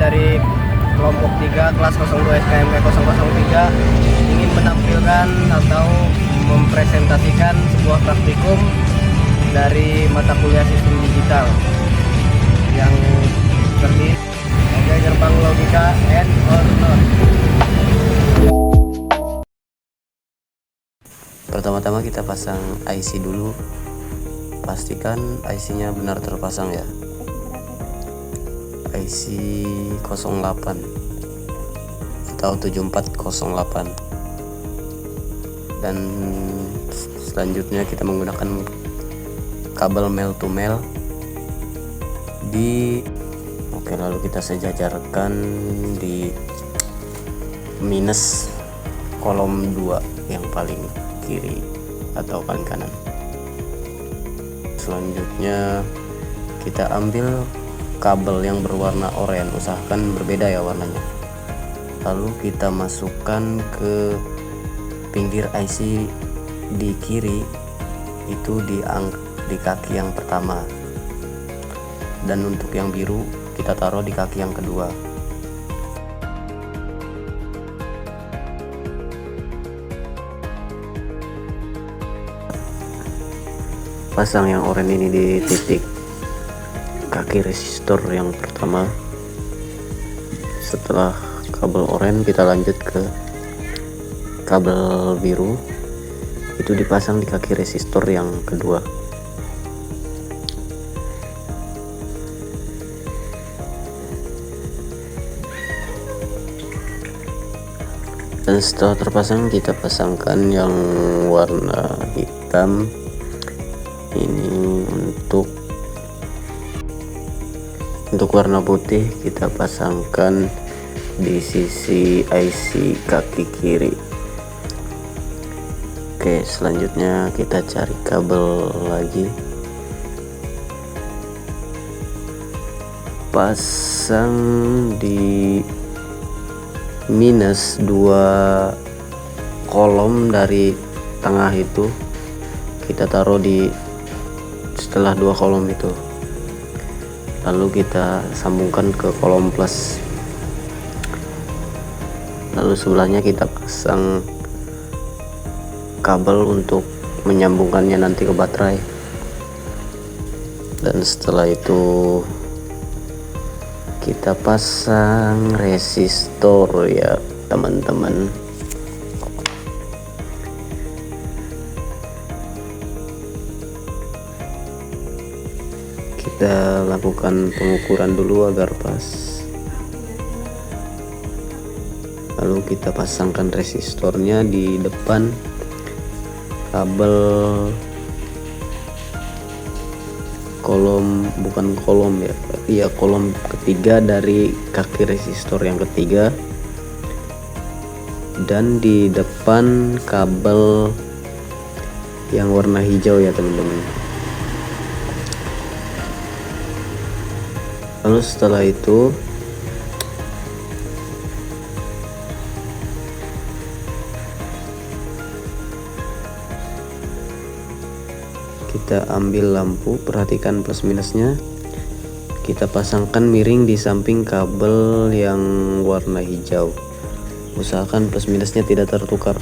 dari kelompok 3 kelas 02 SKMP 003 ingin menampilkan atau mempresentasikan sebuah praktikum dari mata kuliah sistem digital yang terdiri dari gerbang logika and or not. Pertama-tama kita pasang IC dulu, pastikan IC-nya benar terpasang ya. IC 08 atau 7408. Dan selanjutnya kita menggunakan kabel male to male lalu kita sejajarkan di minus kolom 2 yang paling kiri atau paling kanan. Selanjutnya kita ambil kabel yang berwarna oranye, usahakan berbeda ya warnanya. Lalu kita masukkan ke pinggir IC di kiri, itu di kaki yang pertama, dan untuk yang biru kita taruh di kaki yang kedua. Pasang yang oranye ini di titik kaki resistor yang pertama. Setelah kabel oranye kita lanjut ke kabel biru, itu dipasang di kaki resistor yang kedua. Dan setelah terpasang kita pasangkan yang warna hitam ini. Untuk warna putih kita pasangkan di sisi IC kaki kiri. Oke, selanjutnya kita cari kabel lagi, pasang di minus 2 kolom dari tengah itu, kita taruh di setelah 2 kolom itu, lalu kita sambungkan ke kolom plus, lalu sebelahnya kita pasang kabel untuk menyambungkannya nanti ke baterai. Dan setelah itu kita pasang resistor ya teman-teman. Kita lakukan pengukuran dulu agar pas, lalu kita pasangkan resistornya di depan kabel kolom ketiga dari kaki resistor yang ketiga, dan di depan kabel yang warna hijau ya teman-teman. Lalu setelah itu kita ambil lampu, perhatikan plus minusnya, kita pasangkan miring di samping kabel yang warna hijau. Usahakan plus minusnya tidak tertukar.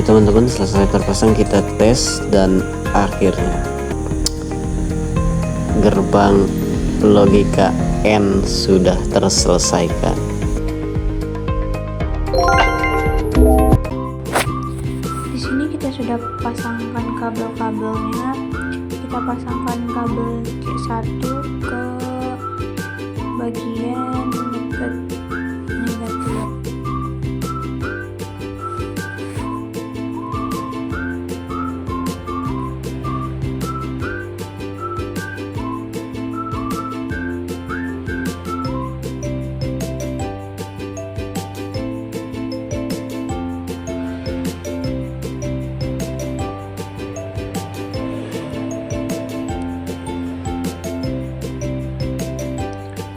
teman-teman, selesai terpasang kita tes dan akhirnya gerbang logika N sudah terselesaikan. Di sini kita sudah pasangkan kabel-kabelnya. Kita pasangkan kabel C1 ke bagian negatif.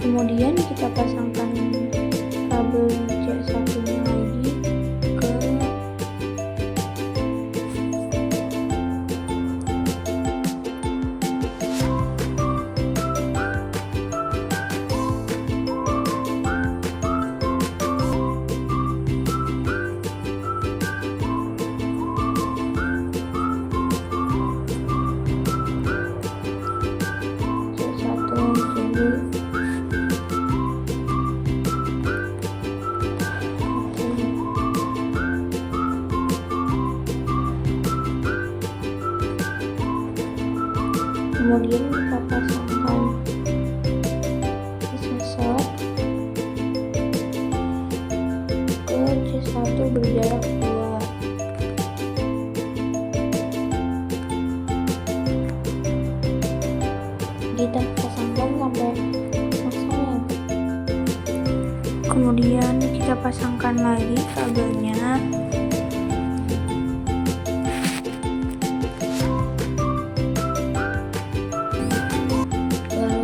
Kemudian kita pasangkan kabel C1-nya lagi ke C1 kemudian kita pasangkan sensor ke C1 berjarak 2. Kita pasangkan sampai selesai. Kemudian kita pasangkan lagi kabelnya.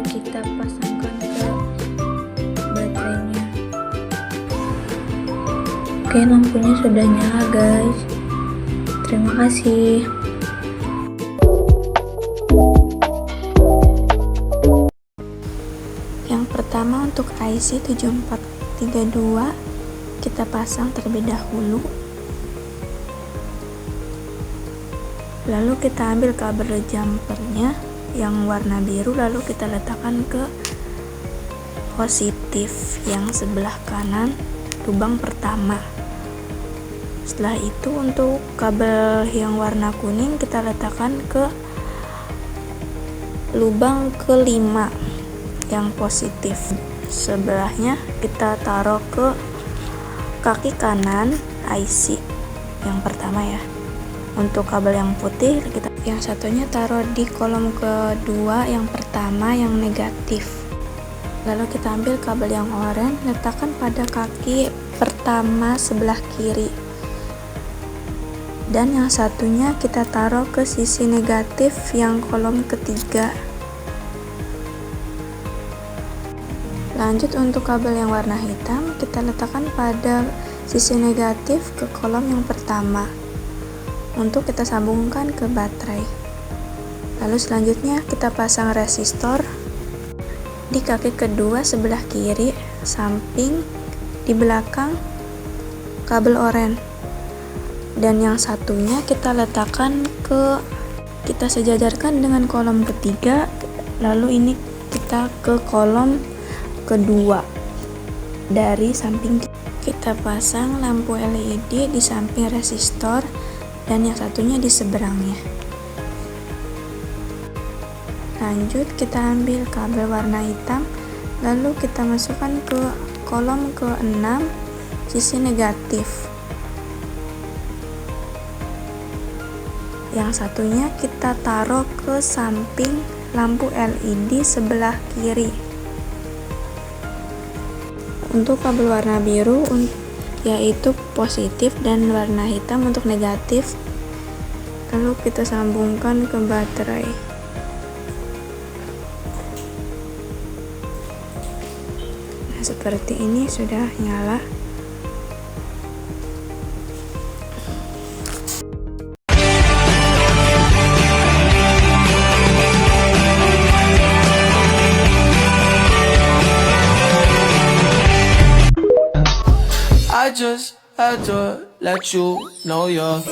Kita pasangkan ke baterainya. Oke, lampunya sudah nyala guys. Terima kasih. Yang pertama untuk IC 7432 kita pasang terlebih dahulu. Lalu kita ambil kabel jumpernya yang warna biru, lalu kita letakkan ke positif yang sebelah kanan lubang pertama. Setelah itu untuk kabel yang warna kuning kita letakkan ke lubang kelima yang positif. Sebelahnya kita taruh ke kaki kanan IC yang pertama ya. Untuk kabel yang putih kita yang satunya taruh di kolom kedua yang pertama yang negatif. Lalu kita ambil kabel yang oranye, letakkan pada kaki pertama sebelah kiri. Dan yang satunya kita taruh ke sisi negatif yang kolom ketiga. Lanjut untuk kabel yang warna hitam kita letakkan pada sisi negatif ke kolom yang pertama untuk kita sambungkan ke baterai. Lalu selanjutnya kita pasang resistor di kaki kedua sebelah kiri samping di belakang kabel oranye. Dan yang satunya kita letakkan kita sejajarkan dengan kolom ketiga, lalu ini kita ke kolom kedua dari samping. Kita pasang lampu LED di samping resistor dan yang satunya di seberangnya. Lanjut kita ambil kabel warna hitam, lalu kita masukkan ke kolom ke-6 sisi negatif. Yang satunya kita taruh ke samping lampu LED sebelah kiri. Untuk kabel warna biru yaitu positif dan warna hitam untuk negatif, lalu kita sambungkan ke baterai. Nah, seperti ini sudah nyala. I just had to let you know you're